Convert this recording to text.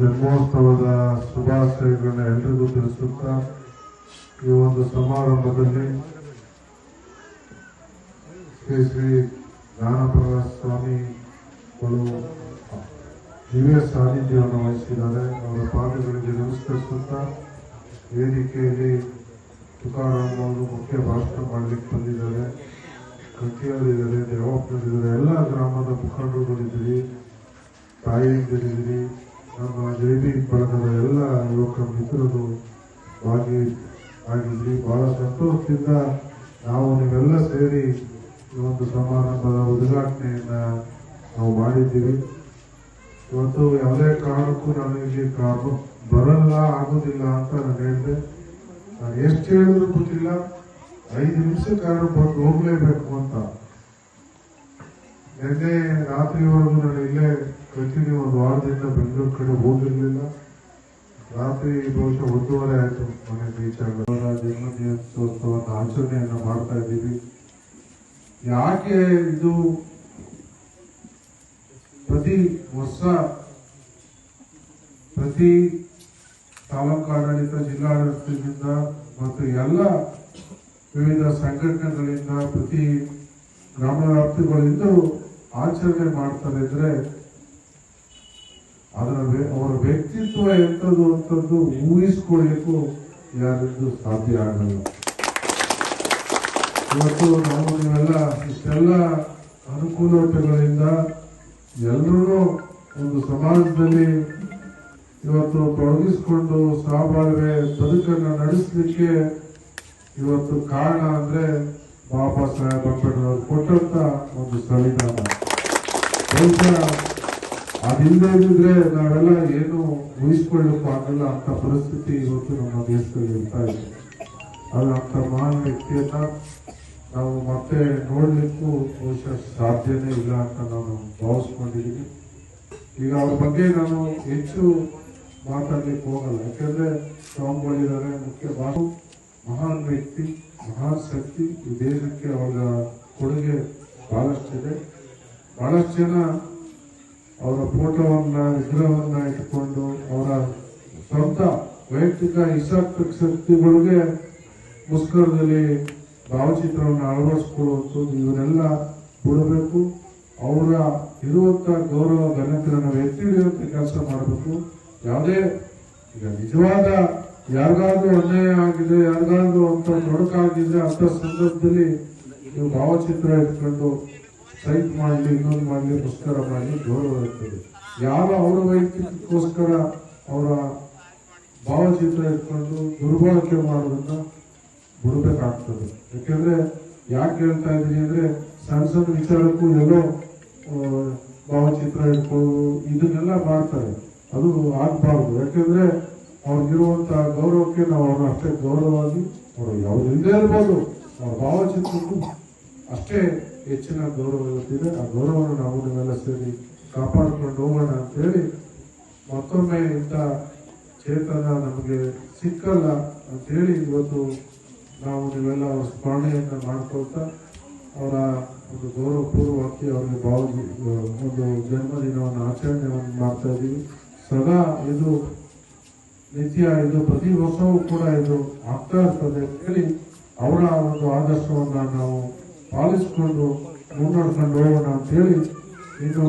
ಜನ್ಮೋತ್ಸವದ ಶುಭಾಶಯಗಳನ್ನ ಎಲ್ರಿಗೂ ತಿಳಿಸುತ್ತಾ ಈ ಒಂದು ಸಮಾರಂಭದಲ್ಲಿ ಶ್ರೀ ಜ್ಞಾನಪ್ರಭ ಸ್ವಾಮಿಗಳು ದಿವ್ಯ ಸಾನ್ನಿಧ್ಯವನ್ನು ವಹಿಸಿದ್ದಾರೆ. ಅವರ ಪಾದಗಳಿಗೆ ನಮಸ್ಕರಿಸುತ್ತಾ ವೇದಿಕೆಯಲ್ಲಿ ತುಕಾರಾಮ್ ಅವರು ಮುಖ್ಯ ಭಾಷಣ ಮಾಡಲಿಕ್ಕೆ ಬಂದಿದ್ದಾರೆ. ಕಟ್ಟಿಯವರಿದ್ದಾರೆ, ದೇವಪ್ಪರಿದ್ದಾರೆ, ಎಲ್ಲ ಗ್ರಾಮದ ಮುಖಂಡರುಗಳಿದ್ದೀರಿ, ತಾಯಿಯಂದಿರಿದ್ದೀರಿ, ನಮ್ಮ ಜೈವಿ ಬಳಗದ ಎಲ್ಲ ಯುವಕ ಮಿತ್ರರು ಆಗಿದ್ರಿ. ಬಹಳ ಸಂತೋಷದಿಂದ ನಾವು ನೀವೆಲ್ಲ ಸೇರಿ ಈ ಒಂದು ಸಮಾರಂಭದ ಉದ್ಘಾಟನೆಯನ್ನ ನಾವು ಮಾಡಿದ್ದೀವಿ. ಇವತ್ತು ಯಾವುದೇ ಕಾರಣಕ್ಕೂ ನನಗೆ ಬರಲ್ಲ ಆಗೋದಿಲ್ಲ ಅಂತ ನಾನು ಹೇಳಿದೆ. ನಾನು ಎಷ್ಟು ಹೇಳಿದ್ರು ಗೊತ್ತಿಲ್ಲ, 5 ನಿಮಿಷಕ್ಕಾದ್ರೂ ಬಂದು ಹೋಗ್ಲೇಬೇಕು ಅಂತ. ನಿನ್ನೆ ರಾತ್ರಿವರೆಗೂ ನಾನು ಇಲ್ಲೇ ಕಂಟಿನ್ಯೂ 1 ವಾರದಿಂದ ಬೆಂಗಳೂರು ಕಡೆ ಹೋಗಿರ್ಲಿಲ್ಲ. ರಾತ್ರಿ ಬಹುಶಃ 1:30 ಆಯ್ತು ಮನೆ ರೀಚ್ ಆಗೋದ. ಜನ್ಮದಿನೋತ್ಸವವನ್ನು ಆಚರಣೆಯನ್ನು ಮಾಡ್ತಾ ಇದ್ದೀವಿ. ಯಾಕೆ ಇದು ಪ್ರತಿ ವರ್ಷ ಪ್ರತಿ ತಾಲೂಕಾಡಳಿತ, ಜಿಲ್ಲಾಡಳಿತದಿಂದ ಮತ್ತು ಎಲ್ಲ ವಿವಿಧ ಸಂಘಟನೆಗಳಿಂದ, ಪ್ರತಿ ಗ್ರಾಮ ವ್ಯಾಪ್ತಿಗಳಿಂದ ಆಚರಣೆ ಮಾಡ್ತಾರೆ ಇದ್ರೆ ಅವರ ವ್ಯಕ್ತಿತ್ವ ಎಂಥದ್ದು ಅಂತದ್ದು ಊಹಿಸ್ಕೊಳ್ಳಿಕ್ಕೂ ಯಾರಿಗೂ ಸಾಧ್ಯ ಆಗಲ್ಲ. ಇವತ್ತು ನಾವು ನೀವೆಲ್ಲ ಇಷ್ಟೆಲ್ಲ ಅನುಕೂಲತೆಗಳಿಂದ ಎಲ್ಲರೂ ಒಂದು ಸಮಾಜದಲ್ಲಿ ಇವತ್ತು ತೊಡಗಿಸಿಕೊಂಡು ಸಹಬಾಳ್ವೆ ಬದುಕನ್ನು ನಡೆಸಲಿಕ್ಕೆ ಇವತ್ತು ಕಾರಣ ಅಂದ್ರೆ ಬಾಬಾ ಸಾಹೇಬ್ ಅಂಬೇಡ್ಕರ್ ಅವರು ಕೊಟ್ಟಂತ ಒಂದು ಸಂವಿಧಾನ. ಬಹುಶಃ ಅದಿಲ್ಲದೆ ಇದ್ರೆ ನಾವೆಲ್ಲ ಏನು ಊಹಿಸ್ಕೊಳ್ಳಿಕ್ಕೂ ಆಗಲ್ಲ ಅಂತ ಪರಿಸ್ಥಿತಿ ಇವತ್ತು ನಮ್ಮ ದೇಶದಲ್ಲಿ ಇರ್ತಾ ಇದೆ. ಅದು ಅಂತ ಮಹಾನ್ ವ್ಯಕ್ತಿಯನ್ನ ನಾವು ಮತ್ತೆ ನೋಡ್ಲಿಕ್ಕೂ ಬಹುಶಃ ಸಾಧ್ಯನೇ ಇಲ್ಲ ಅಂತ ನಾನು ಭಾವಿಸ್ಕೊಂಡಿದ್ದೀನಿ. ಈಗ ಅವ್ರ ಬಗ್ಗೆ ನಾನು ಹೆಚ್ಚು ಮಾತಾಡ್ಲಿಕ್ಕೆ ಹೋಗಲ್ಲ, ಯಾಕಂದ್ರೆ ಸ್ವಾಮಿಗಳಿದ್ದಾರೆ, ಮುಖ್ಯ ಮಹಾನ್ ವ್ಯಕ್ತಿ, ಮಹಾನ್ ಶಕ್ತಿ. ಈ ದೇಶಕ್ಕೆ ಅವರ ಕೊಡುಗೆ ಬಹಳಷ್ಟಿದೆ. ಬಹಳಷ್ಟು ಜನ ಅವರ ಫೋಟೋವನ್ನ, ವಿಗ್ರಹವನ್ನ ಇಟ್ಕೊಂಡು ಅವರ ಸ್ವಂತ ವೈಯಕ್ತಿಕ ಹಿತಾಸಕ್ತಿಗಳಿಗೆ ಮುಸ್ಕರದಲ್ಲಿ ಭಾವಚಿತ್ರವನ್ನು ಅಳವಡಿಸಿಕೊಳ್ಳುವಂಥದ್ದು ಇವನ್ನೆಲ್ಲ ಬಿಡಬೇಕು. ಅವರ ಇರುವಂತ ಗೌರವ ಘನತೆಯನ್ನು ಎತ್ತಿ ಹಿಡಿಯುವಂತ ಕೆಲಸ ಮಾಡಬೇಕು. ಯಾವುದೇ ಈಗ ನಿಜವಾದ ಯಾರಿಗಾದ್ರೂ ಅನ್ಯಾಯ ಆಗಿದೆ, ಯಾರಿಗಾದ್ರೂ ಅಂತ ತೊಡಕಾಗಿದೆ ಅಂತ ಸಂದರ್ಭದಲ್ಲಿ ನೀವು ಭಾವಚಿತ್ರ ಇಟ್ಕೊಂಡು ಸೈಟ್ ಮಾಡಲಿ, ಇನ್ನೊಂದು ಮಾಡಲಿ, ಪುಸ್ತಕ ಮಾಡಲಿ, ಗೌರವ ಇರ್ತದೆ. ಯಾರು ಅವರ ವೈಯಕ್ತಿಕಕ್ಕೋಸ್ಕರ ಅವರ ಭಾವಚಿತ್ರ ಇಟ್ಕೊಂಡು ದುರ್ಬಳಕೆ ಮಾಡೋದನ್ನ ಬಿಡಬೇಕಾಗ್ತದೆ. ಯಾಕೆಂದ್ರೆ ಯಾಕೆ ಹೇಳ್ತಾ ಇದ್ದೀನಿ ಅಂದ್ರೆ ಸಣ್ಣ ಸಣ್ಣ ವಿಚಾರಕ್ಕೂ ಎಲ್ಲೋ ಭಾವಚಿತ್ರ ಇಟ್ಕೊಳ್ಳೋದು ಇದನ್ನೆಲ್ಲ ಮಾಡ್ತಾರೆ. ಅದು ಆಗ್ಬಾರ್ದು. ಯಾಕೆಂದ್ರೆ ಅವ್ರಿಗಿರುವಂತ ಗೌರವಕ್ಕೆ ನಾವು ಅವ್ರನ್ನ ಅಷ್ಟೇ ಗೌರವವಾಗಿ, ಅವರು ಯಾವ್ದು ಇಲ್ಲದೆ ಇರ್ಬೋದು, ಅವ್ರ ಭಾವಚಿತ್ರಕ್ಕೂ ಅಷ್ಟೇ ಹೆಚ್ಚಿನ ಗೌರವ ಇರುತ್ತಿದೆ. ಆ ಗೌರವವನ್ನು ನಾವು ನೀವೆಲ್ಲ ಸೇರಿ ಕಾಪಾಡಿಕೊಂಡು ಹೋಗೋಣ ಅಂತ ಹೇಳಿ, ಮತ್ತೊಮ್ಮೆ ಇಂಥ ಚೇತನ ನಮಗೆ ಸಿಕ್ಕಲ್ಲ ಅಂತ ಹೇಳಿ ಇವತ್ತು ನಾವು ನೀವೆಲ್ಲ ಅವರ ಸ್ಮರಣೆಯನ್ನ ಮಾಡ್ಕೊಳ್ತಾ ಅವರ ಒಂದು ಗೌರವಪೂರ್ವವಾಗಿ ಅವರಿಗೆ ಒಂದು ಜನ್ಮದಿನವನ್ನು ಆಚರಣೆಯನ್ನು ಮಾಡ್ತಾ ಇದ್ದೀವಿ. ಸದಾ ಇದು ನಿತ್ಯ, ಇದು ಪ್ರತಿ ವರ್ಷವೂ ಕೂಡ ಇದು ಆಗ್ತಾ ಇರ್ತದೆ ಅಂತ ಹೇಳಿ ಅವರ ಒಂದು ಆದರ್ಶವನ್ನ ನಾವು ಪಾಲಿಸಿಕೊಂಡು ಮುನ್ನಡೆಸ್ಕೊಂಡು ಹೋಗೋಣ ಅಂತ ಹೇಳಿ ಇನ್ನು